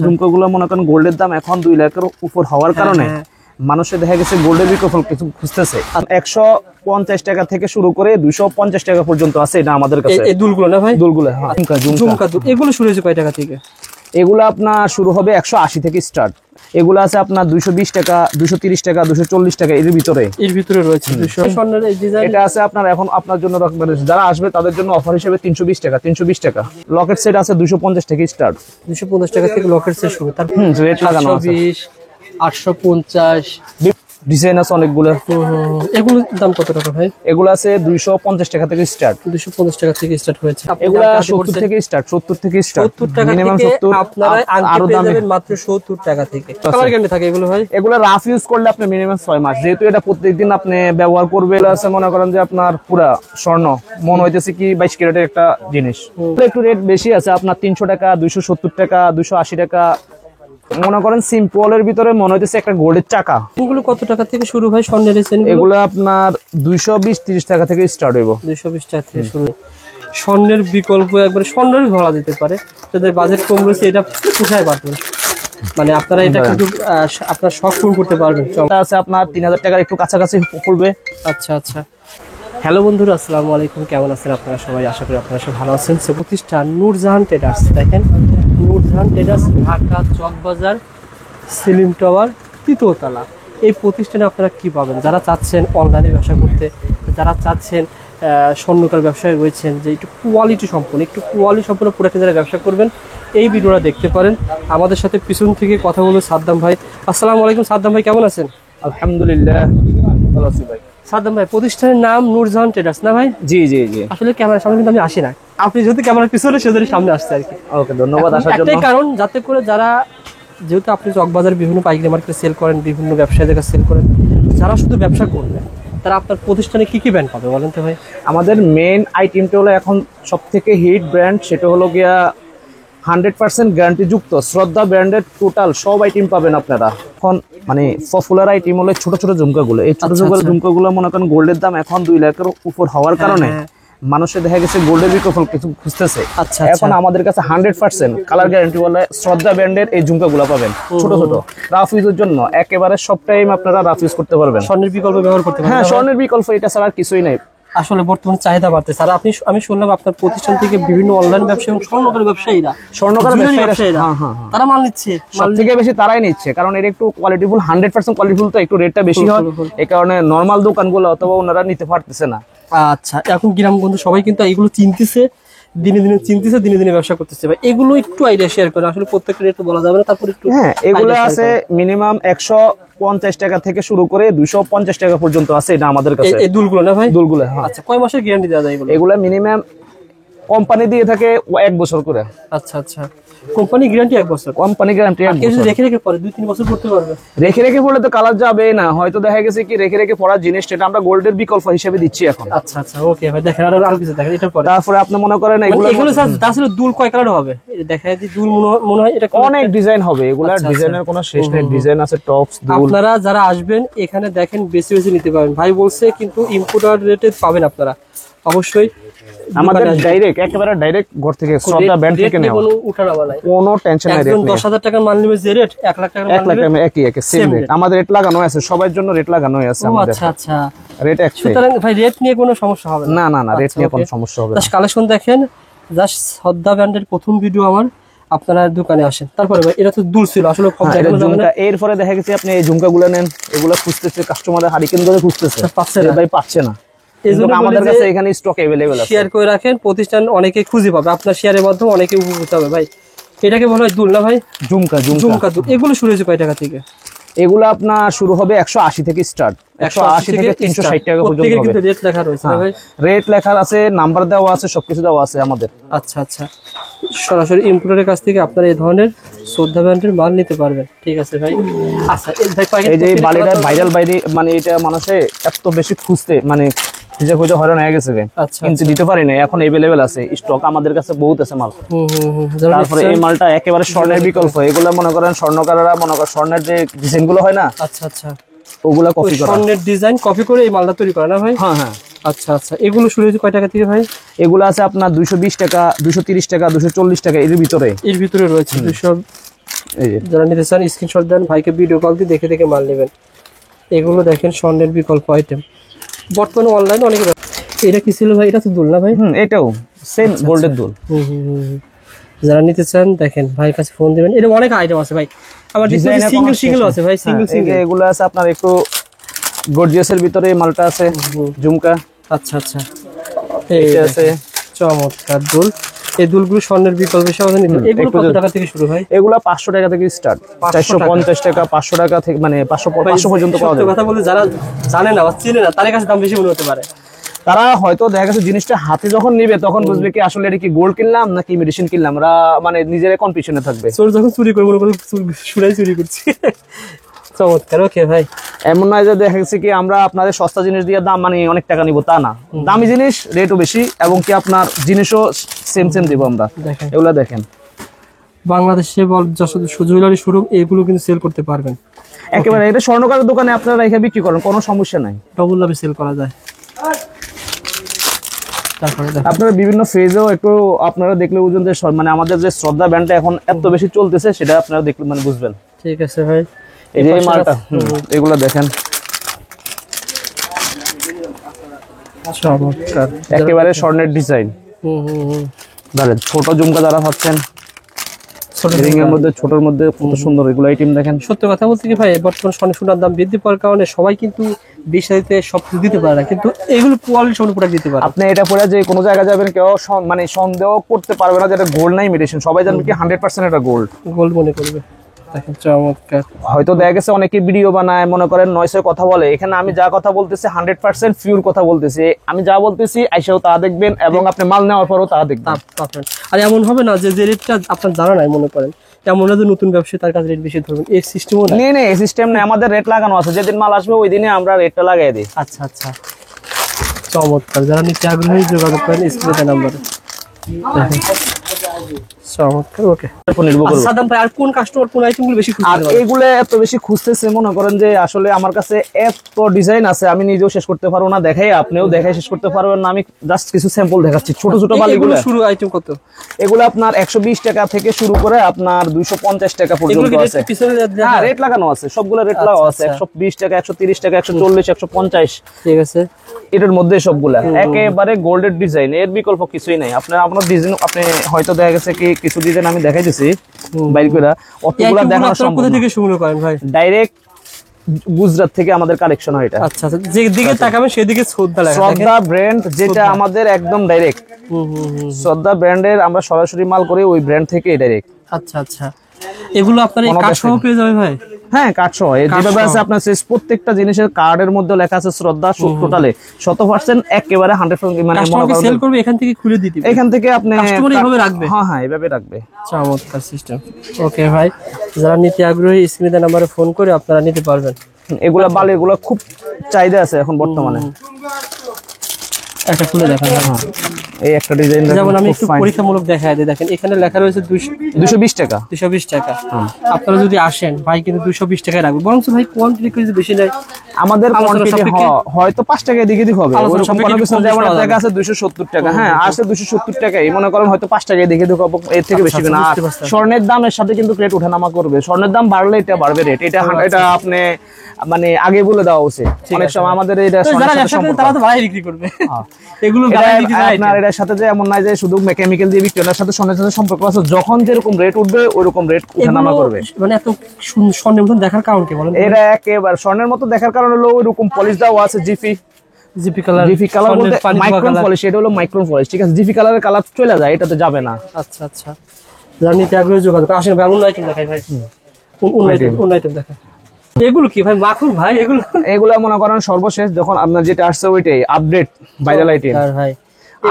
ঝুমকাগুলো মনে করেন গোল্ডের দাম এখন 2 লাখের উপর হওয়ার কারণে মানুষে দেখা গেছে গোল্ডের বিকল্প কিছু খুঁজতেছে। 150 টাকা থেকে শুরু করে 250 টাকা পর্যন্ত আছে এটা আমাদের কাছে। এই দুলগুলো না ভাই? দুলগুলো, হ্যাঁ। ঝুমকা দুল এগুলো শুরু হয়েছে কয় টাকা থেকে? এগুলো আপনার শুরু হবে 180 থেকে স্টার্ট। এগুলো আছে আপনার 220 টাকা, 230 টাকা, 240 টাকা এর ভিতরে রয়েছে। স্বর্ণের এই ডিজাইন এটা আছে আপনার এখন আপনার জন্য যারা আসবে তাদের জন্য অফার হিসেবে 320 টাকা। লকেট সেট আছে 250 থেকে স্টার্ট। 250 টাকা থেকে লকেট সেট শুরু। তারপর রেট লাগানো আছে 850 ডিজাইন আছে অনেকগুলো। এগুলোর দাম কত টাকা ভাই? এগুলো আছে 250 টাকা থেকে স্টার্ট। 250 টাকা থেকে স্টার্ট হয়েছে। এগুলো 70 থেকে স্টার্ট। 70 থেকে স্টার্ট, 70 টাকা মিনিমাম থেকে 70। আপনারা আরো দাম পাবেন মাত্র 70 টাকা থেকে। কালার গ্যারান্টি থাকে এগুলো ভাই? এগুলো রাফ ইউজ করলে আপনি মিনিমাম 6 মাস, যেহেতু এটা প্রত্যেকদিন আপনি ব্যবহার করবেন। আছে মনে করেন যে আপনার পুরা স্বর্ণ মনে হইতেছে কি 22 ক্যারেটের একটা জিনিস। একটু রেট বেশি আছে আপনার 300 টাকা, 270 টাকা, 280 টাকা। মনে করেন সিম্পলের ভিতরে মনে হইতেছে একটা গোল্ডের চাকা। এগুলো কত টাকা থেকে শুরু ভাই স্বর্ণের চেন? এগুলো আপনার 220-30 টাকা থেকে স্টার্ট হইব। 220 টাকা থেকে শুরু। স্বর্ণের বিকল্প একবার স্বর্ণের ধরা দিতে পারে, যাদের বাজেট কম রয়েছে এটা কোথায় পাবেন? মানে আপনারা এটা কিন্তু আপনার শখ পূরণ করতে পারবেন। এটা আছে আপনার 3000 টাকার একটু কাছাকাছি পড়বে। আচ্ছা আচ্ছা। হ্যালো বন্ধুরা, আসসালামু আলাইকুম। কেমন আছেন আপনারা সবাই? আশা করি আপনারা সবাই ভালো আছেন। প্রতিষ্ঠান নূরজাহান ট্রেডার্স। দেখেন নূরজাহান ট্রেডার্স, ঢাকা চকবাজার, সেলিম টাওয়ার, 3য় তলা। এই প্রতিষ্ঠানে আপনারা কি পাবেন? যারা চাচ্ছেন অনলাইনে ব্যবসা করতে, যারা চাচ্ছেন স্বর্ণকার ব্যবসায় রয়েছেন যে একটু কোয়ালিটি সম্পূর্ণ প্রোডাক্টে যারা ব্যবসা করবেন, এই ভিডিওটা দেখতে পারেন। আমাদের সাথে পিছন থেকে কথা বলবো সাদ্দাম ভাই। আসসালামু আলাইকুম সাদ্দাম ভাই, কেমন আছেন? আলহামদুলিল্লাহ ভালো আছি ভাই। সাদ্দাম ভাই, প্রতিষ্ঠানের নাম নূরজাহান ট্রেডার্স না ভাই? জি জি জি। আসলে ক্যামেরার সামনে কিন্তু আমি আসি না, আপনি যেহেতু ক্যামেরার পিছনে সেজন্য সামনে আসছে আর কি। ওকে, ধন্যবাদ আসার জন্য। একটাই কারণ, যাতে করে যারা, যেহেতু আপনি চকবাজার বিভিন্ন পাইকারি মার্কেটে সেল করেন, বিভিন্ন ব্যবসায়ীদের কাছে সেল করেন, যারা শুধু ব্যবসা করবেন তারা আপনার প্রতিষ্ঠানে কি কি ব্র্যান্ড পাবে বলেন তো ভাই? আমাদের মেইন আইটেমটা হলো এখন সবথেকে হিট ব্র্যান্ড, সেটা হলো গিয়া 100% গ্যারান্টি যুক্ত শ্রদ্ধা ব্র্যান্ডের টোটাল সব আইটেম পাবেন আপনারা। এখন মানে পপুলার আইটেম হলো ছোট ছোট ঝুমকাগুলো। এই ছোট ছোট ঝুমকাগুলো মনে করেন গোল্ডের দাম এখন 2 লাখের উপর হওয়ার কারণে মানুষের দেখা গেছে গোল্ডের বিকল্প কিছু খুঁজতেছে। এখন আমাদের কাছে 100% কালার গ্যারান্টি বলে শ্রদ্ধা ব্র্যান্ডের এই ঝুমকাগুলো পাবেন। ছোট ছোট রাফ ইউজের জন্য একেবারে সব টাইম আপনারা রাফ ইউজ করতে পারবেন। স্বর্ণের বিকল্প ব্যবহার করতে পারবেন। হ্যাঁ, স্বর্ণের বিকল্প এটা ছাড়া আর কিছুই নাই। আসলে বর্তমানে চাহিদা বাড়তেছে। আর আমি শুনলাম আপনার প্রতিষ্ঠান থেকে বিভিন্ন অনলাইন ব্যবসা এবং স্বর্ণকার ব্যবসায়ীরা তারা মাল নিচ্ছে, সবথেকে বেশি তারাই নিচ্ছে, কারণ এর একটু কোয়ালিটিফুল, 100% কোয়ালিটিফুল, তো একটু রেটটা বেশি হয়। এই কারণে নরমাল দোকানগুলো অথবা ওনারা নিতে পারতেছে না। আচ্ছা, এখন গ্রামগঞ্জ সবাই কিন্তু এগুলো চিনতেছে, দিনে দিনে ব্যবসা করতেছে। ভাই এগুলো একটু আইডিয়া শেয়ার করে, আসলে প্রত্যেকটা রেট তো বলা যাবে না। তারপর একটু হ্যাঁ, এগুলো আছে মিনিমাম 150 টাকা থেকে শুরু করে 250 টাকা পর্যন্ত আছে এটা আমাদের কাছে। এই দুলগুলো না ভাই? দুলগুলো, হ্যাঁ। আচ্ছা, কয় মাসের গ্যারান্টি দেওয়া যায় এগুলো? এগুলো মিনিমাম কোম্পানি দিয়ে থাকে 1 বছর করে। আচ্ছা আচ্ছা, কোম্পানি গ্যারান্টি 1 বছর। কোম্পানি গ্যারান্টি 1 বছর। রেখে পরে 2-3 বছর করতে পারবে। রেখে পড়লে তো কালার যাবে না। হয়তো দেখা গেছে কি রেখে পড়ার জিনিস, এটা আমরা গোল্ডের বিকল্প হিসেবে দিচ্ছি এখন। আচ্ছা আচ্ছা, ওকে ভাই। দেখেন আর কিছু দেখেন এটার পরে। তারপরে আপনি মনে করেন এগুলো আসলে দুল কয় কালার হবে? দেখায় দি দুল মনে হয় এটা অনেক ডিজাইন হবে। এগুলা ডিজাইনের কোনো শেষ নেই। ডিজাইন আছে টপস দুল। আপনারা যারা আসবেন এখানে দেখেন বেশি নিতে পারবেন। ভাই বলছে কিন্তু ইম্পোর্টার রেটে পাবেন আপনারা অবশ্যই। আমাদের একেবারে ডাইরেক্ট ঘর থেকে শ্রদ্ধা ব্র্যান্ড থেকে নেওয়া, কোনো উঠানামা নাই, কোনো টেনশন নাই। 10,000 টাকার মাল নেবে যে রেট, 1 লাখ টাকার মাল নেবে একই সেম রেট। আমাদের রেট লাগানো আছে, সবার জন্য রেট লাগানো আছে আমাদের। আচ্ছা আচ্ছা, রেট একই। সুতরাং ভাই রেট নিয়ে কোনো সমস্যা হবে না। না, রেট নিয়ে কোনো সমস্যা হবে না। জাস্ট কালেকশন দেখেন, জাস্ট শ্রদ্ধা ব্র্যান্ডের প্রথম ভিডিও আমার। আপনারা দোকানে আসেন। তারপরে ভাই এটা তো দুল ছিল আসলে কম দেখানো যাবে না। এরপরে দেখা গেছে আপনি এই ঝুমকাগুলো নেন, এগুলো খুঁজতেছে কাস্টমারের, হারিকেন ধরে খুঁজতেছে, পাচ্ছে না ভাই, পাচ্ছে না। এজন্য আমাদের কাছে এখানে স্টক अवेलेबल আছে। শেয়ার করে রাখেন, প্রতিষ্ঠান অনেকে খুঁজে পাবে, আপনার শেয়ারের মাধ্যমে অনেকে উপকৃত হবে। ভাই এটাকে বলা হয় দুল না ভাই? ঝুমকা দুল। এগুলো শুরু হয়েছে কয় টাকা থেকে? এগুলো আপনার শুরু হবে 180 থেকে স্টার্ট। 180 থেকে 360 টাকা পর্যন্ত হবে। কিন্তু রেট লেখা রয়েছে না ভাই? রেট লেখা আছে, নাম্বার দেওয়া আছে, সবকিছু দেওয়া আছে আমাদের। আচ্ছা আচ্ছা, সরাসরি ইম্পোর্টারের কাছ থেকে আপনারা এই ধরনের শ্রদ্ধা ব্র্যান্ডের মাল নিতে পারবেন। ঠিক আছে ভাই। আচ্ছা, এই যে বালিটা ভাইরাল বাইরে, মানে এটা মানুষে এত বেশি খুঁজতে মানে খুঁজে হয়রান হয়ে গেছে, কিন্তু দিতে পারি না। এখন अवेलेबल আছে, স্টক আমাদের কাছে বহুত আছে মাল। তারপরে এই মালটা একেবারে স্বর্ণের বিকল্প। এগুলো মনে করেন স্বর্ণকাররা মনে করেন স্বর্ণের যে ডিজাইন গুলো হয় না, আচ্ছা আচ্ছা, ওগুলা কপি করা, স্বর্ণের ডিজাইন কপি করে এই মালটা তৈরি করে না ভাই? হ্যাঁ হ্যাঁ। আচ্ছা আচ্ছা, এগুলো শুরু হয়েছে কয় টাকা থেকে ভাই? এগুলো আছে আপনার 220 টাকা, 230 টাকা, 240 টাকা এর ভিতরে রয়েছে। এই যে যারা নিতে চান স্ক্রিনশট দেন, ভাইকে ভিডিও কল দিয়ে দেখে দেখে মাল নেবেন। এগুলো দেখেন স্বর্ণের বিকল্প আইটেম, বর্তমানে অনলাইনে অনেক। এটা কি ছিল ভাই? এটা তো দুল না ভাই? এটাও সেম গোল্ডের দুল। যারা নিতে চান দেখেন ভাইয়ের কাছে ফোন দিবেন। এটা অনেক আইটেম আছে ভাই, আবার সিঙ্গেল সিঙ্গেল আছে ভাই, সিঙ্গেল সিঙ্গেল এগুলো আছে আপনার একটু গর্জিয়াসের ভিতরে মালটা আছে ঝুমকা। আচ্ছা আচ্ছা, এই আছে চমৎকার দুল। এই দুলগুলো স্বর্ণের বিকল্প হিসেবে নিতে। এগুলো কত টাকা থেকে শুরু হয়? এগুলা 500 টাকা থেকে স্টার্ট, 450 টাকা, 500 টাকা থেকে মানে 500 পর্যন্ত পাওয়া যায়। কথা বলতে যারা জানে না বা চিনে না তাদের কাছে দাম বেশি মনে হতে পারে। তারা হয়তো দেখা গেছে জিনিসটা হাতে যখন নিবে তখন বুঝবে কি আসলে এটা কি গোল্ড কিনলাম নাকি মেডিসিন কিনলাম, ওরা মানে নিজের কনফিউশনে থাকবে। চোর যখন চুরি করে মনে করে সুরাই চুরি করছি। চমৎকার। ওকে ভাই, এমন নয় যে দেখা গেছে কি আমরা আপনাদের সস্তা জিনিস দিয়ে দাম মানে অনেক টাকা নিব, তা না। দামি জিনিস রেটও বেশি এবং কি আপনার জিনিসও সেম সেম দিব আমরা। এগুলা দেখেন বাংলাদেশে জুয়েলারি শোরুম এগুলো কিন্তু সেল করতে পারবেন একেবারে। এটা স্বর্ণকারের দোকানে আপনারা রেখে বিক্রি করেন, কোনো সমস্যা নাই, ডবল লাভে সেল করা যায়। তারপরে আপনারা বিভিন্ন ফেজেও একটু আপনারা দেখলে বুঝবেন যে মানে আমাদের যে শ্রদ্ধা ব্র্যান্ডটা এখন এত বেশি চলতেছে সেটা আপনারা দেখলে মানে বুঝবেন। ঠিক আছে ভাই, এই যে মালটা এগুলো দেখেন চমৎকার, একেবারে স্বর্ণের ডিজাইন। ধরেন ছোট ঝুমকা যারা ভাবছেন রিং এর মধ্যে ছোটর মধ্যে কত সুন্দর এগুলো আইটেম দেখেন। সত্য কথা বলতে কি ভাই, বর্তমান স্বর্ণ সোনার দাম বৃদ্ধি পাওয়ার কারণে সবাই কিন্তু বিশাইতে সব কিছু দিতে পারে না, কিন্তু এগুলো কোয়ালিটি সম্পূর্ণ প্রোডাক্ট দিতে পারে। আপনি এটা পরে যে কোনো জায়গায় যাবেন কেউ মানে সন্দেহ করতে পারবে না যে এটা গোল্ড নাই মেডিসিন, সবাই জানবে কি 100% এটা গোল্ড গোল্ড মনে করবে। দেখেন চমৎকার। হয়তো দেখা গেছে অনেকে ভিডিও বানায় মনে করেন নয়সে কথা বলে, এখানে আমি যা কথা বলতেছি 100% পিওর কথা বলতেছি। আমি যা বলতেছি আইসাও তা দেখবেন এবং আপনি মাল নেওয়ার পরও তা দেখবেন। আর এমন হবে না যে রেটটা আপনার জানা নাই মনে করেন, এমন না যে নতুন ব্যবসায়ী তার কাছে রেট বেশি ধরবেন, এই সিস্টেমও না। নেই এই সিস্টেম নেই, আমাদের রেট লাগানো আছে, যেদিন মাল আসবে ওই দিনে আমরা রেটটা লাগাই দিই। আচ্ছা আচ্ছা, চমৎকার। যারা নিতে আগ্রহী যোগাযোগ করেন স্ক্রিনে নাম্বারে। চমৎকার। ওকে, সাদাম ভাই আর কোন কাস্টমার কোন আইটেমগুলো বেশি খুঁজছে? আর এইগুলো এত বেশি খুঁজতেছে মনে করেন যে আসলে আমার কাছে এত ডিজাইন আছে আমি নিজেও শেষ করতে পারবো না, দেখাই আপনিও দেখাই শেষ করতে পারবেন না। আমি জাস্ট কিছু স্যাম্পল দেখাচ্ছি। ছোট ছোট বালিগুলো শুরু আইটেম কত? এগুলো আপনার 120 টাকা থেকে শুরু করে আপনার 250 টাকা পর্যন্ত আছে। হ্যাঁ, রেট লাগানো আছে, সবগুলো রেট লাগানো আছে। 120 টাকা, 130 টাকা, 140, 150। ঠিক আছে, এটার মধ্যে সবগুলা একেবারে গোল্ডের ডিজাইন, এর বিকল্প কিছুই নাই। আপনার ডিজাইন আপনি হয়তো দেখা গেছে কি কিছু ডিজাইন আমি দেখাই দিছি বাইর করে, অতগুলা দেখানো সম্ভব না। কোথা থেকে শুরু করেন ভাই? ডাইরেক্ট গুজরাট থেকে আমাদের কালেকশন হয় এটা। আচ্ছা আচ্ছা, যেদিকে তাকাবেন সেদিকে শ্রদ্ধা লেখা। শ্রদ্ধা ব্র্যান্ড যেটা আমাদের একদম ডাইরেক্ট শ্রদ্ধা ব্র্যান্ডের, আমরা সরাসরি মাল করি ওই ব্র্যান্ড থেকে ডাইরেক্ট। আচ্ছা আচ্ছা, এগুলো আপনার এই কার্ড সহ পেয়ে যাবে ভাই? হ্যাঁ, কার্ড সহ। যেভাবে আছে আপনার প্রত্যেকটা জিনিসের কার্ডের মধ্যে লেখা আছে শ্রদ্ধা, টোটালে 100% একেবারে 100% মানে সেল করবে এখান থেকে খুলে দিতে, এখান থেকে আপনি কাস্টমার এইভাবে রাখবে। হ্যাঁ এইভাবে রাখবে। চমৎকার সিস্টেম। ওকে ভাই, যারা নিতে আগ্রহী স্ক্রিনে নাম্বারে ফোন করে আপনারা নিতে পারবেন। এগুলা বালি এগুলো খুব চাহিদা আছে এখন বর্তমানে। একটা খুলে দেখান। এই একটা ডিজাইন যেমন আমি একটু পরীক্ষামূলক দেখাই দিই। দেখেন এখানে লেখা রয়েছে 220 টাকা। 220 টাকা। আপনারা যদি আসেন ভাই কিন্তু 220 টাকায় রাখবো, বরং ভাই কোয়ান্টিটি কিছু বেশি নাই। আমাদের কোয়ান্টিটি হয়তো 5 টাকা দিকে দিকে হবে, ওরকম কোনো কিছু যেমন টাকা আছে 270 টাকা। হ্যাঁ, আছে 270 টাকাই মনে করেন, হয়তো 5 টাকা দিকে দিকে হবে, এর থেকে বেশি না। স্বর্ণের দামের সাথে কিন্তু রেট ওঠানামা করবে, স্বর্ণের দাম বাড়লে এটা বাড়বে রেট। এটা আপনি মানে আগে বলে দেওয়া উচিত। অনেক সময় আমাদের এটা তারা তো ভাই বিক্রি করবে এগুলো আপনার এটার সাথে যে এমন নাই যে শুধু কেমিক্যাল দিয়ে বিক্রি, ওনার সাথে স্বর্ণের সাথে সম্পর্ক আছে। যখন যেরকম রেট উঠবে ওইরকম রেট ওঠানামা করবে। মানে এত স্বর্ণের মতো দেখার কারণ কি বলেন? এটা একেবারে স্বর্ণের মতো দেখার কারণ হলো ওইরকম পলিশ দেওয়া আছে। জিপি কালার বলতে মাইক্রন পলিশ, এটা হলো মাইক্রন পলিশ। ঠিক আছে, জিপি কালারের কালার চলে যায়, এটাতে যাবে না। আচ্ছা আচ্ছা, জার্নিতে আগ্রহী যোগাযোগ আসেন ভাই। অন্য আইটেম দেখাই ভাই, অন্য আইটেম দেখা। এগুলো কি ভাই? মাখন ভাই এগুলো মনে করেন সর্বশেষ যখন আপনার যেটা আসছে ওইটাই আপডেট ভাইরাল আইটেম ভাই।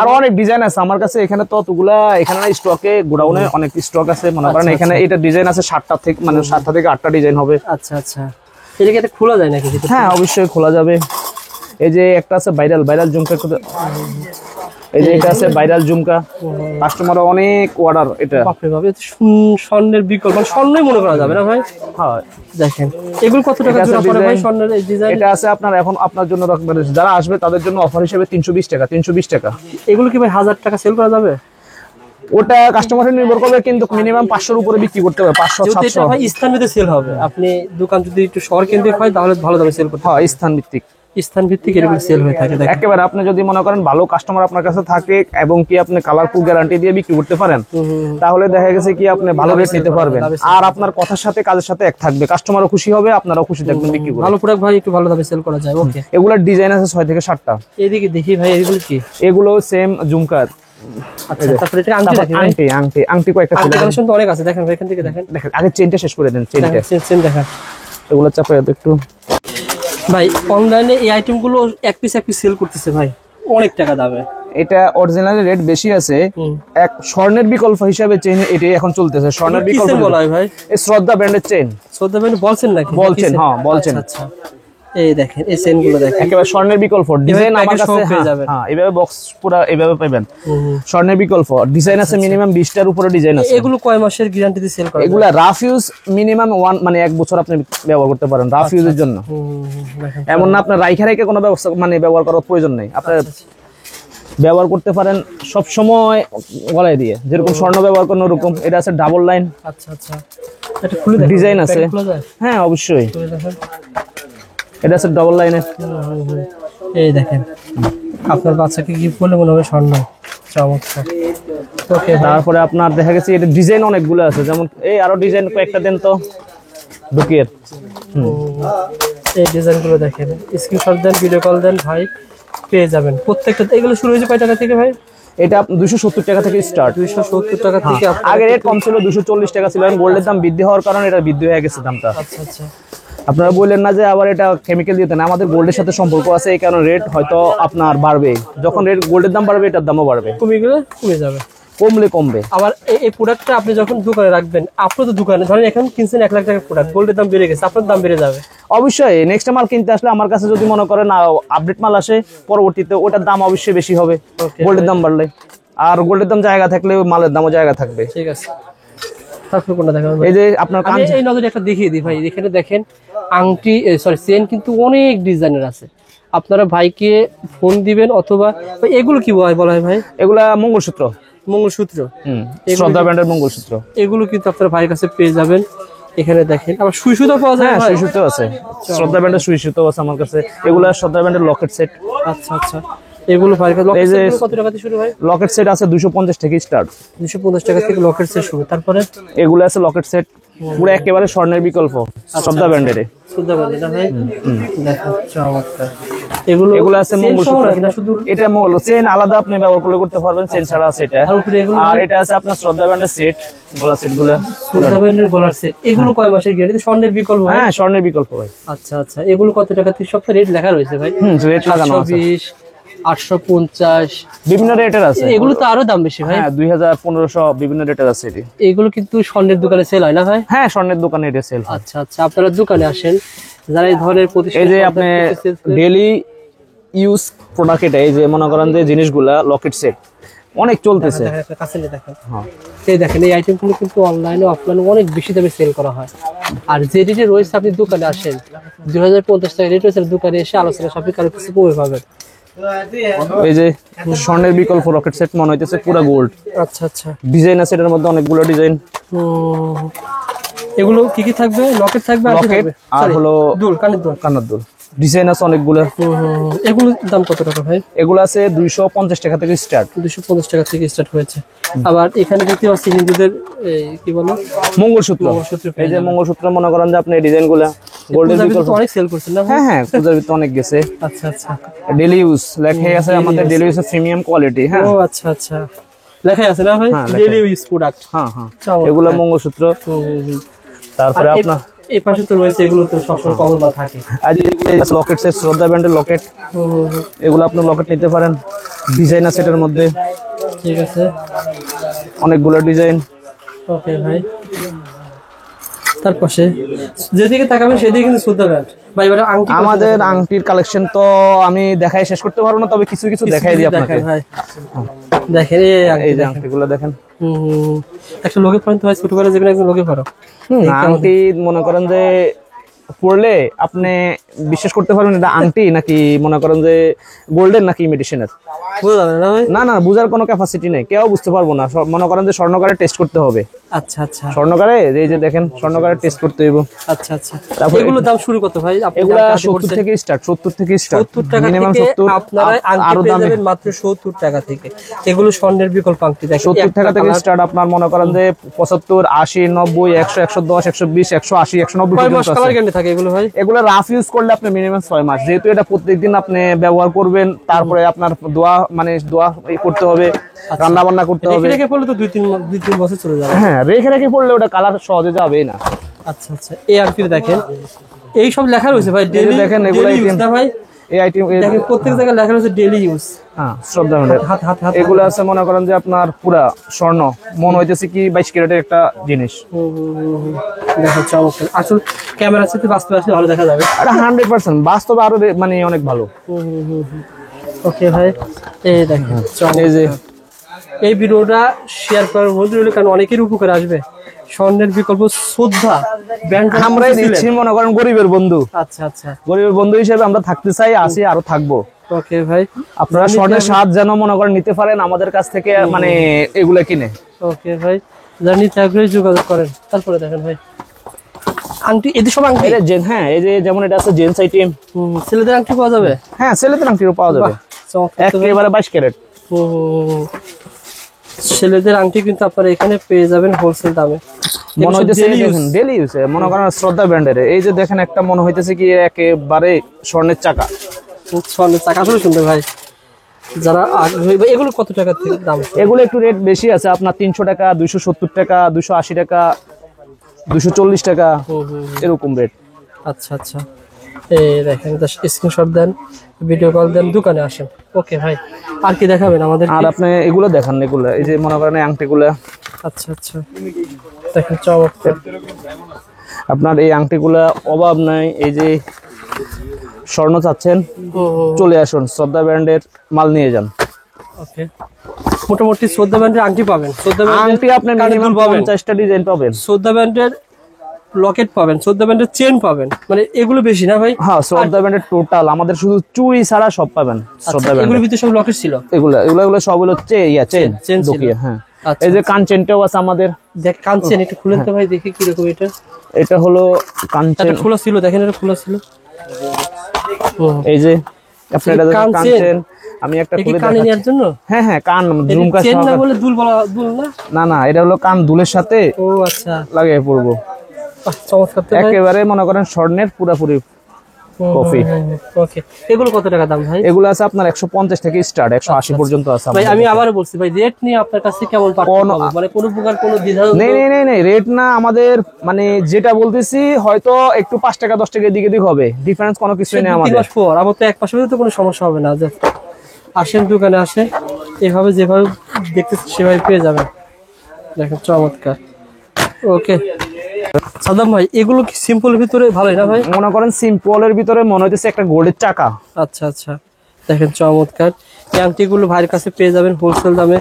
আর অনেক ডিজাইন আছে আমার কাছে, এখানে ততগুলা এখানে স্টকে গোডাউনে অনেক স্টক আছে। মনে করেন এখানে এটা ডিজাইন আছে 7টা থেকে, মানে 7টা থেকে 8টা ডিজাইন হবে। আচ্ছা আচ্ছা, এটা কি এটা খোলা যায় নাকি? হ্যাঁ, অবশ্যই খোলা যাবে। এই যে একটা আছে ভাইরাল ঝুমকা, এই যে এটা আছে ভাইরাল ঝুমকা, কাস্টমার অনেক অর্ডার। এটা বাপরে বাপ, এটা স্বর্ণের বিকল্প, মানে স্বর্ণই মনে করা যাবে না ভাই? হ্যাঁ, দেখেন এগুলো কত টাকা জোড়া পড়ে ভাই স্বর্ণের এই ডিজাইন? এটা আছে আপনার এখন আপনার জন্য যারা আসবে তাদের জন্য অফার হিসেবে 320 টাকা। 320 টাকা। এগুলো কি ভাই 1000 টাকা সেল করা যাবে? ওটা কাস্টমারের নির্ভর করবে, কিন্তু মিনিমাম 500-র উপরে বিক্রি করতে হবে, 500 যেহেতু এটা 700। ভাই স্থান ভিত্তিক সেল হবে, আপনি দোকান যদি একটু শহর কেন্দ্রিক হয় তাহলে ভালো দামে সেল করতে হ্যাঁ, স্থান ভিত্তিক। স্থান ভিত্তিক এরকম সেল হয়ে থাকে। দেখেন একেবারে আপনি যদি মনে করেন ভালো কাস্টমার আপনার কাছে থাকে এবং কি আপনি কালারফুল গ্যারান্টি দিয়ে বিক্রি করতে পারেন, তাহলে দেখা গেছে কি আপনি ভালো রেট নিতে পারবেন, আর আপনার কথার সাথে কাজের সাথে এক থাকবে, কাস্টমারও খুশি হবে, আপনারাও খুশি থাকবেন বিক্রি করে। ভালো প্রোডাক্ট ভাই একটু ভালো দামে সেল করা যায়। ওকে, এগুলোর ডিজাইন আছে 6 থেকে 7টা। এদিকে দেখি ভাই এগুলো কি? এগুলো সেম ঝুমকা। আচ্ছা, তারপরে এটা আংটি রাখি ভাই। আংটি কয়েকটা ছিল, আংটি কালেকশন তো অনেক আছে। দেখেন ভাই এখান থেকে দেখেন, দেখেন আগে চেইনটা শেষ করে দেন। চেইনটা সেম দেখেন এগুলো চাপাই একটু। ভাই অনলাইনে এই আইটেমগুলো এক পিস সেল করতেছে ভাই অনেক টাকা দামে। এটা অরিজিনাল রেট বেশি আছে, এক স্বর্ণের বিকল্প হিসাবে চেইন এটাই এখন চলতেছে। স্বর্ণের বিকল্প বলা হয় ভাই, এই শ্রদ্ধা ব্র্যান্ডের চেইন। শ্রদ্ধা ব্র্যান্ড বলছেন নাকি? বলছেন, হ্যাঁ বলছেন। আচ্ছা, এই দেখেন এই চেইন গুলো দেখেন, একেবারে স্বর্ণের বিকল্প ডিজাইন আমার কাছে পেয়ে যাবেন। হ্যাঁ, এইভাবে বক্স পুরো এইভাবে পাবেন। স্বর্ণের বিকল্প ডিজাইন আছে মিনিমাম 20টার উপরে ডিজাইন আছে। এগুলো কয় মাসের গ্যারান্টি দিয়ে সেল করা? এগুলা রাফ ইউজ মিনিমাম 1 বছর আপনি ব্যবহার করতে পারেন রাফ ইউজের জন্য। দেখেন এমন না আপনার রাইখা রেখে কোনো ব্যবস্থা ব্যবহার করার প্রয়োজন নেই, আপনার ব্যবহার করতে পারেন সব সময় গলায় দিয়ে, যেরকম স্বর্ণ ব্যবহার করেন ওরকম। এটা আছে ডাবল লাইন। আচ্ছা, এটা খুলে দেখেন, ডিজাইন আছে, খোলা যায়? হ্যাঁ অবশ্যই। খুলে দেখেন, এটা আছে ডাবল লাইনের। এই দেখেন আপনার বাচ্চাকে গিফট করলে মনে হবে স্বর্ণ। চমৎকার। ওকে, তারপরে আপনার দেখা গেছে এটা ডিজাইন অনেকগুলো আছে, যেমন এই আরো ডিজাইন কয়েকটা দেন তো ঢুকিয়ে। এই ডিজাইনগুলো দেখেন, স্ক্রিনশট দেন, ভিডিও কল দেন ভাই, পেয়ে যাবেন প্রত্যেকটা। এগুলো শুরু হয়েছে কয় টাকা থেকে ভাই? এটা 270 টাকা থেকে স্টার্ট। 270 টাকা থেকে। আগে রেট কম ছিল, 240 টাকা ছিল, গোল্ডের দাম বৃদ্ধি হওয়ার কারণে এটা বৃদ্ধি হয়ে গেছে দামটা। আচ্ছা, আপনারা বললেন না যে আবার এটা কেমিক্যাল দিতে না, আমাদের গোল্ডের সাথে সম্পর্ক আছে, এই কারণে রেট হয়তো আপনার বাড়বে। যখন রেট গোল্ডের দাম বাড়বে এটার দামও বাড়বে, কমে যাবে, কমবে। আবার এই প্রোডাক্টটা আপনি যখন দোকানে রাখবেন, আপনার তো দোকানে ধরেন এখন কিনছেন 1 লাখ টাকার প্রোডাক্ট, গোল্ডের দাম বেড়ে গেছে, আপনার দাম বেড়ে যাবে অবশ্যই। নেক্সট মাল কিনতে আসলে আমার কাছে যদি মনে করেন আপডেট মাল আসে, পরবর্তীতে ওটার দাম অবশ্যই বেশি হবে গোল্ডের দাম বাড়লে, আর গোল্ডের দাম জায়গা থাকলে মালের দামও জায়গা থাকবে। ঠিক আছে, তারপর কোনটা দেখাবেন? এই যে আপনার এই নজরে একটা দেখিয়ে দিই ভাই, এখানে দেখেন আংটি চেন কিন্তু অনেক ডিজাইনের আছে। আপনারা ভাইকে ফোন দিবেন, অথবা এগুলো কি বলা হয় ভাই? এগুলা মঙ্গলসূত্র। শ্রদ্ধা ব্র্যান্ডের মঙ্গলসূত্র। এগুলো কিন্তু আপনারা ভাইয়ের কাছে পেয়ে যাবেন। এখানে দেখেন আবার সুই সুতো পাওয়া যায়। হ্যাঁ, সুই সুতো আছে, শ্রদ্ধা ব্র্যান্ডের সুই সুতো আছে আমার কাছে। এগুলা শ্রদ্ধা ব্র্যান্ডের লকেট সেট। আচ্ছা, এগুলো ভাইয়ের কাছে কত টাকা থেকে শুরু ভাই? লকেট সেট আছে 250 থেকে স্টার্ট। 250 টাকা থেকে লকেট সেট শুরু। তারপরে এগুলো আছে লকেট সেট পুরো একেবারে স্বর্ণের বিকল্প, শ্রদ্ধা ব্র্যান্ডের। শ্রদ্ধা ব্র্যান্ডের না ভাই? দেখেন চমৎকার। এগুলো আছে মঙ্গলসূত্র। এটা মঙ্গল চেন আলাদা আপনি ব্যবহার করতে পারবেন, চেন ছাড়া আছে এটা। আর এটা আছে আপনার শ্রদ্ধা ব্র্যান্ডের সেট, গলা সেট গুলো। শ্রদ্ধা ব্র্যান্ডের গলার সেট, এগুলো কয় মাসের গ্যারান্টি? স্বর্ণের বিকল্প? হ্যাঁ, স্বর্ণের বিকল্প ভাই। আচ্ছা, এগুলো কত টাকা থেকে? সব রেট লেখা রয়েছে ভাই, রেট লাগানো আছে। 720, 850 বিভিন্ন রেটের আছে। এগুলো তো আরো দাম বেশি ভাই। হ্যাঁ, 2000, 1500 বিভিন্ন রেটের আছে এটি। এগুলো কিন্তু স্বর্ণের দোকানে সেল হয় না ভাই? হ্যাঁ, স্বর্ণের দোকানে এটা সেল হয়। আচ্ছা, আপনারা দোকানে আসেন, যারা এই ধরনের প্রতিষ্ঠান, এই যে আপনি ডেইলি ইউজ প্রোডাক্ট, এটা এই যে মনে করেন যে জিনিসগুলা লকেট সেট অনেক চলতেছে। এই দেখেন এই আইটেমগুলো কিন্তু অনলাইনে অফলাইনে অনেক বেশি দামে সেল করা হয়। আর যে রেটে রয়েছে আপনি দোকানে আসেন, 2050 টাকা রেট রয়েছে, দোকানে এসে আলোচনা সবই কারো কিছু কমে পাবেন। এই যে স্বর্ণের বিকল্প রকেট সেট মনে হইতেছে পুরো গোল্ড। আচ্ছা, ডিজাইন আছে এটার মধ্যে অনেকগুলো ডিজাইন। এগুলো কি থাকবে? লকেট থাকবে, আর হলো দুল, কানের দুল ডিজাইন আছে অনেকগুলো। এগুলোর দাম কত টাকা ভাই? এগুলো আছে 250 টাকা থেকে স্টার্ট। 250 টাকা থেকে স্টার্ট হয়েছে। আবার এখানে দেখতে পাচ্ছি হিন্দুদের কি বলো মঙ্গলসূত্র। এই যে মঙ্গলসূত্র মনে করেন যে আপনি এই ডিজাইনগুলো গোল্ডের বিকল্প অনেক সেল করছেন না? হ্যাঁ, পূজার ভিতরে অনেক গেছে। আচ্ছা, ডেইলি ইউজ লেখা আছে আমাদের, ডেইলি ইউজ প্রিমিয়াম কোয়ালিটি। হ্যাঁ, ও আচ্ছা, লেখা আছে না ভাই? Daily use product. হ্যাঁ, এগুলো মঙ্গলসূত্র। তারপরে আপনার এই পাশে তো রয়েছে, এগুলো তো সবসময় কমন বা থাকে। আর এই লকেট সেট, শ্রদ্ধা ব্র্যান্ডের লকেট, এগুলো আপনি লকেট নিতে পারেন। ডিজাইন আছে এটার মধ্যে। ঠিক আছে, অনেকগুলো ডিজাইন। ওকে ভাই, তার পাশে যেদিকে তাকাবেন সেদিকে কিন্তু শ্রদ্ধা ব্র্যান্ড ভাই। এবারে আংটি, আমাদের আংটির কালেকশন তো আমি দেখাই শেষ করতে পারবো না, তবে কিছু দেখাই দিই আপনাকে ভাই। দেখেন এই যে আংটিগুলো দেখেন। একটা লোকে পড়েন তো ভাই, ছোট করে যেগুলো একদম লোকে পড়ো। আংটি মনে করেন যে পড়লে আপনি বিশ্বাস করতে পারবেন এটা আংটি নাকি মনে করেন যে গোল্ডেন নাকি ইমিটেশনের। বোঝা যাবে না ভাই? না না, বুঝার কোনো ক্যাপাসিটি নেই, কেউ বুঝতে পারবো না। মনে করেন যে স্বর্ণকারে টেস্ট করতে হবে। আচ্ছা আচ্ছা স্বর্ণকারে এই যে দেখেন স্বর্ণকারে টেস্ট করতে হইব। আচ্ছা আচ্ছা। তারপরে এগুলো দাম শুরু কত ভাই? আপনি এগুলা দাম 70 থেকে স্টার্ট, 70 থেকে স্টার্ট, 70 টাকা মিনিমাম থেকে 70। আপনারা আংটি আরো পেয়ে দামে যাবেন মাত্র 70 টাকা থেকে। এগুলো স্বর্ণের বিকল্প আংটি দেখেন, 70 টাকা থেকে কালার। স্টার্ট। আপনার মনে করেন যে 75, 80, 90, 100, 110, 120, 180, 190 কয় মাস পর্যন্ত কালার আছে। গ্যারান্টি থাকে এগুলো ভাই? এগুলো রাফ ইউজ করলে আপনি মিনিমাম 6 মাস, যেহেতু এটা প্রত্যেকদিন আপনি ব্যবহার করবেন, তারপরে আপনার দোয়া মানে দোয়া করতে হবে, রান্না বান্না করতে হবে। রেখে পড়লে তো 2-3 বছর চলে যাবে। হ্যাঁ, রেখে রেখে পড়লে ওটা কালার সহজে যাবেই না। আচ্ছা আচ্ছা। এই আংটিটা দেখেন, এই সব লেখা রয়েছে ভাই, এই যে ডেইলি দেখেন এগুলো ডেইলি ইউজ item। না ভাই? এই আইটেম দেখেন প্রত্যেক জায়গায় লেখা রয়েছে ডেইলি ইউজ। হ্যাঁ, শ্রদ্ধা ব্র্যান্ডের হাত হাত হাত। এগুলো আছে মনে করেন যে আপনার পুরা স্বর্ণ, মনে হইতেছে কি 22 ক্যারেটের একটা জিনিস। দেখো চমৎকার। আসলে ক্যামেরার সাথে বাস্তবে আসলে ভালো দেখা যাবে। এটা 100% বাস্তবে আরো মানে অনেক ভালো। ওকে ভাই, এই দেখেন এই যে এই ভিডিওটা শেয়ার করার মধ্যে রইল, কারণ অনেকের উপকার আসবে। স্বর্ণের বিকল্প শ্রদ্ধা ব্র্যান্ড আমরাই দিচ্ছি মনে করেন গরিবের বন্ধু। আচ্ছা আচ্ছা। গরিবের বন্ধু হিসেবে আমরা থাকতে চাই, আসি, আরো থাকবো। ওকে ভাই, আপনারা স্বর্ণের স্বাদ যেন মনে করেন নিতে পারেন আমাদের কাছ থেকে, মানে এগুলা কিনে। ওকে ভাই, যারা নিতে আগ্রহী যোগাযোগ করেন। তারপরে দেখেন ভাই আংটি, এদের সব আংটি। এটা হ্যাঁ, এই যে যেমন এটা আছে জেন্টস আইটেম। ছেলেদের আংটি পাওয়া যাবে? হ্যাঁ, ছেলেদের আংটিও পাওয়া যাবে, চমৎকার তো ভাই। একেবারে 22 ক্যারেট। ছেলেদের আংটি কিন্তু আপনারা এখানে পেয়ে যাবেন হোলসেল দামে। মনে হইতেছে দেখেন ডেইলি ইউজে মনে করেন শ্রদ্ধা ব্র্যান্ডের। এই যে দেখেন একটা মনে হইতেছে কি একেবারে স্বর্ণের চাকা। স্বর্ণের চাকা আসলে সুন্দর ভাই। যারা আগ্রহী, এগুলো কত টাকা থেকে দাম? এগুলো একটু রেট বেশি আছে, আপনার 300 টাকা, 270 টাকা, 280 টাকা, 240 টাকা, এরকম রেট। আচ্ছা আচ্ছা। এই দেখেন, স্ক্রিনশট দেন, ভিডিও কল দেন, দোকানে আসেন। ওকে ভাই, আর কি দেখাবেন আমাদের? আর আপনি এগুলো দেখান, এগুলো এই যে মনে করেন এই আংটিগুলো। আচ্ছা আচ্ছা, দেখেন চমৎকার। আপনার এই আংটিগুলা অভাব নাই। এই যে স্বর্ণ চাচ্ছেন, চলে আসুন, শ্রদ্ধা ব্র্যান্ডের মাল নিয়ে যান। ওকে, মোটামুটি শ্রদ্ধা ব্র্যান্ডের আংটি পাবেন। শ্রদ্ধা আংটি আপনি মিনিমাম 50টা ডিজাইন পাবেন। শ্রদ্ধা ব্র্যান্ডের লকেট পাবেন, শ্রদ্ধা ব্র্যান্ডের চেন পাবেন, মানে এগুলো বেশি না ভাই? হ্যাঁ, শ্রদ্ধা ব্র্যান্ডের টোটাল আমাদের শুধু চুড়ি ছাড়া সব পাবেন শ্রদ্ধা ব্র্যান্ডের। এগুলোর ভিতরে সব লকেট ছিল? এগুলো সব হলো চেন চেন ছিল। ঢুকিয়ে। হ্যাঁ, আচ্ছা, এই যে কান চেনটাও আছে আমাদের। দেখ কান চেন একটু খুলেন তো ভাই, দেখি কিরকম এটা। এটা হলো কান চেন, এটা খোলা ছিল, দেখেন এটা খোলা ছিল। এই যে আপনার এটা কান কান চেন। চেন। আমি একটা এটা কি খুলে কানে দেখাচ্ছি। নেওয়ার জন্য? হ্যাঁ হ্যাঁ, কান ঝুমকা চেন না সহকারে। বলে দুল বলা, দুল না? না না, এটা হলো কান দুলের সাথে ও আচ্ছা, লাগিয়ে পড়বো। বাহ, চমৎকার তো ভাই। একেবারে মনে করেন স্বর্ণের পুরাপুরি কফি। ওকে, এগুলো কত টাকা দাম ভাই? এগুলো আছে আপনার 150 থেকে স্টার্ট, 180 পর্যন্ত আছে ভাই আমাদের আমি কাছে। আবারও বলছি ভাই, রেট নিয়ে আপনার কাছে কেমন পার্থক্য হবে? মানে কোনো প্রকার কোনো দ্বিধা? নেই নেই নেই নেই, রেট না আমাদের, মানে যেটা বলতেছি হয়তো একটু 5 টাকা 10 টাকা দিকে দিক হবে, ডিফারেন্স কোনো কিছুই নেই 2-3 আমাদের। মাস পর আমার তো এক পাশে তো কোনো সমস্যা হবে না। যে আসেন দোকানে আসে, এভাবে যেভাবে দেখতেছি সেভাবে পেয়ে যাবেন। দেখেন চমৎকার। ওকে সাদাম ভাই, এগুলো কি সিম্পলের ভিতরে ভালোই না ভাই? মনে করেন সিম্পলের ভিতরে মনে হইতেছে একটা গোল্ডের চাকা। আচ্ছা আচ্ছা, দেখেন চমৎকার। এই আংটিগুলো ভাইয়ের কাছে পেয়ে যাবেন হোলসেল দামে।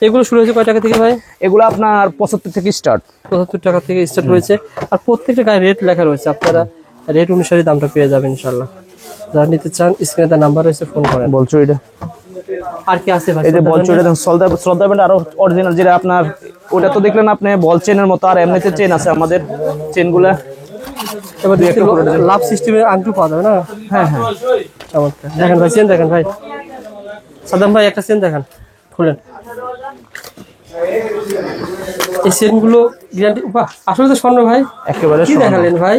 এগুলো শুরু হয়েছে কয় টাকা থেকে ভাই? এগুলো আপনার 75 থেকে স্টার্ট। 75 টাকা থেকে স্টার্ট রয়েছে, আর প্রত্যেকটা গায়ে রেট লেখা রয়েছে। আপনারা রেট অনুসারে দামটা পেয়ে যাবেন ইনশাল্লাহ। যারা নিতে চান স্ক্রিনে তার নাম্বার রয়েছে, ফোন করেন। বলছো এটা, আর কি আছে ভাই? এই যে বলছো এটা শ্রদ্ধা ব্র্যান্ড আরো অরিজিনাল, যেটা আপনার ওটা তো দেখলেন আপনি বল চেনের মতো, আর এমনিতে চেন আছে আমাদের চেনগুলা। এবার লাভ সিস্টেমের আংটি পাওয়া যাবে না? হ্যাঁ হ্যাঁ, চমৎকার। দেখেন ভাই চেন, দেখেন ভাই সাদাম ভাই একটা চেন দেখান, খুলেন। এই চেনগুলো গ্যারান্টি, বাহ, আসলে তো স্বর্ণ ভাই। একেবারে কি স্বর্ণ। দেখালেন ভাই?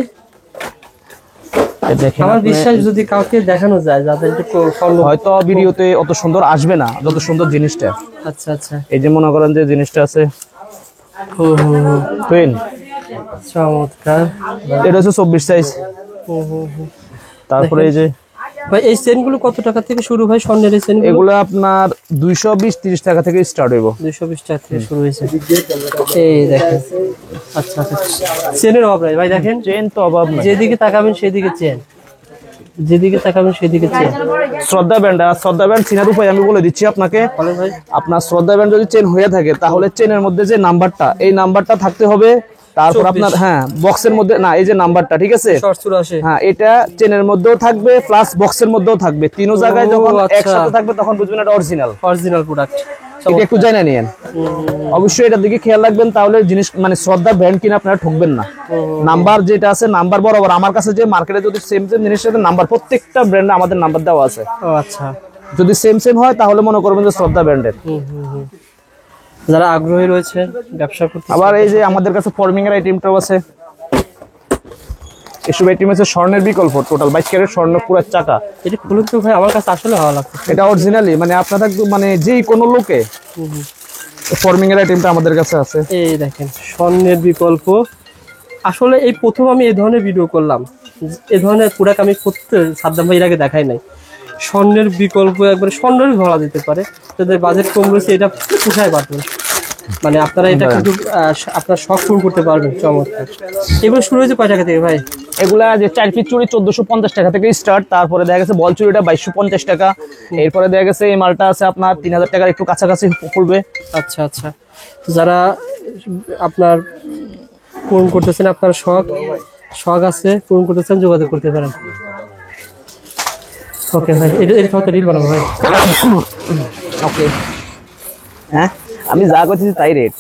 দেখেন আমার আপনি, বিশ্বাস যদি কাউকে দেখানো যায় যাদের একটু স্বর্ণ। হয়তো ভিডিওতে অত সুন্দর আসবে না যত সুন্দর জিনিসটা। আচ্ছা আচ্ছা, এই যে মনে করেন যে জিনিসটা আছে পেন, চমৎকার। এটা হচ্ছে 24 সাইজ। তারপরে এই যে ভাই এই চেনগুলো কত টাকা থেকে শুরু ভাই? স্বর্ণের এই চেনগুলো এগুলো আপনার 220-30 টাকা থেকে স্টার্ট হইব। 220 টাকা থেকে শুরু হয়েছে। এই দেখেন, আচ্ছা আচ্ছা, চেনের অভাব নাই ভাই। দেখেন চেন তো অভাব নাই, যেদিকে তাকাবেন সেদিকে চেন, যেদিকে তাকাবেন সেদিকে চেন। শ্রদ্ধা ব্র্যান্ড। আর শ্রদ্ধা ব্র্যান্ড চিনার উপায় আমি বলে দিচ্ছি আপনাকে। বলেন ভাই। আপনার শ্রদ্ধা ব্র্যান্ড যদি চেন হয়ে থাকে তাহলে চেনের মধ্যে যে নাম্বারটা, এই নাম্বারটা থাকতে হবে তারপর আপনার হ্যাঁ বক্সের মধ্যে না এই যে নাম্বারটা ঠিক আছে, শর্ট 84 হ্যাঁ এটা চেনের মধ্যেও থাকবে প্লাস বক্সের মধ্যেও থাকবে, তিনও জায়গায় যখন আচ্ছা। একসাথে থাকবে তখন বুঝবেন এটা অরিজিনাল প্রোডাক্ট। এটা একটু জানা নিয়েন। অবশ্যই এটার দিকে খেয়াল রাখবেন, তাহলে জিনিস মানে শ্রদ্ধা ব্র্যান্ড কিনে আপনারা ঠকবেন না। নাম্বার যেটা আছে নাম্বার বরাবর আমার কাছে যে মার্কেটে যদি সেম সেম জিনিসের সাথে নাম্বার প্রত্যেকটা ব্র্যান্ডে আমাদের নাম্বার দেওয়া আছে, ও আচ্ছা। যদি সেম সেম হয় তাহলে মনে করবেন যে শ্রদ্ধা ব্র্যান্ডের। যারা আগ্রহী রয়েছে ব্যবসা করতে, আবার এই যে আমাদের কাছে ফর্মিং এর আইটেমটাও আছে, এসব আইটেম আছে স্বর্ণের বিকল্প, টোটাল 22 ক্যারেট স্বর্ণ পুরো চাকা। এটা খুলে তো ভাই আমার কাছে আসলে ভালো লাগছে, এটা অরিজিনালি মানে আপনার মানে যেই কোনো লোকে ফর্মিং এর আইটেমটা আমাদের কাছে আছে। এই দেখেন স্বর্ণের বিকল্প, আসলে এই প্রথম আমি এই ধরনের ভিডিও করলাম, এই ধরনের প্রোডাক্ট আমি করতে সাদ্দাম ভাই এর আগে দেখাই নাই। স্বর্ণের বিকল্প একবারে স্বর্ণের ধরা দিতে পারে, যাদের বাজেট কম রয়েছে এটা কোথায় পাবেন, মানে আপনারা এটা কিন্তু আপনার শখ পূরণ করতে পারবেন। চমৎকার। এগুলো শুরু হয়েছে কয় টাকা থেকে ভাই? এগুলা যে 4 পিস চুড়ি 1450 টাকা থেকে স্টার্ট, তারপরে দেখা গেছে বল চুড়িটা 2250 টাকা, এরপরে দেখা গেছে এই মালটা আছে আপনার 3000 টাকার একটু কাছাকাছি পড়বে। আচ্ছা আচ্ছা। তো যারা আপনার পূরণ করতেছেন, আপনার শখ আছে পূরণ করতেছেন, যোগাযোগ করতে পারেন। ওকে ভাই, এটা কত রিল বানাবো ভাই? ওকে হ্যাঁ, আমি যা করতেছি তাই রেট।